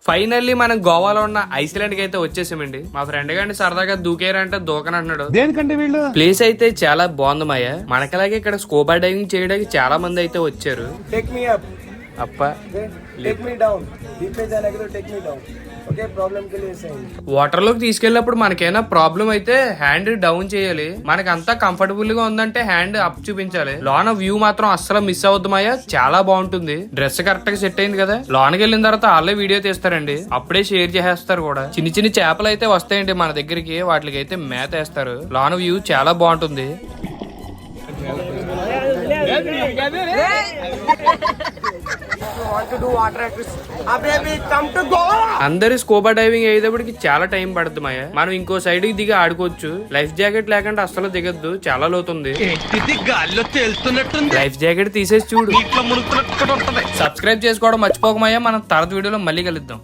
Finally మనం గోవాలో ఉన్న ఐస్లాండ్ కి అయితే వచ్చేసామండి. మా ఫ్రెండ్ గారిని సరదాగా దూకేరంటే దూకని అంటున్నాడు. దేనికంటే వీళ్ళు ప్లేస్ అయితే చాలా బాగుంది మాయ. మనకలాగే ఇక్కడ స్కూబా డైవింగ్ చేయడానికి చాలా మంది అయితే వచ్చారు. Take me up. అప్ప Take me down. Deep में जाने के लिए take me down. Okay, problem के लिए सही. వాటర్ లోకి తీసుకెళ్ళినప్పుడు మనకైనా ప్రాబ్లం అయితే హ్యాండ్ డౌన్ చేయాలి. మనకి అంతా కంఫర్టబుల్ గా ఉందంటే హ్యాండ్ అప్ చూపించాలి. లోన వ్యూ మాత్రం అస్సలు మిస్ అవుద్దు మాయ. చాలా బాగుంటుంది. డ్రెస్ కరెక్ట్ గా సెట్ అయింది కదా. లోనకి వెళ్ళిన తర్వాత వాళ్ళే వీడియో తీస్తారండి. అప్పుడే షేర్ చేసేస్తారు కూడా. చిన్న చిన్న చేపలు అయితే వస్తాయండి మన దగ్గరికి. వాటికి అయితే మేత వేస్తారు. లోన వ్యూ చాలా బాగుంటుంది. అందరు స్కూబా డైవింగ్ అయ్యేటప్పటికి చాలా టైం పడుతుంది మాయ. మనం ఇంకో సైడ్ కి దిగి ఆడుకోవచ్చు. లైఫ్ జాకెట్ లేకుండా అస్సలు దిగద్దు. చాలా లోతుంది. లైఫ్ జాకెట్ తీసేసి చూడు. సబ్స్క్రైబ్ చేసుకోవడం మర్చిపోకమాయా. మనం తర్వాత వీడియోలో మళ్ళీ కలుద్దాం.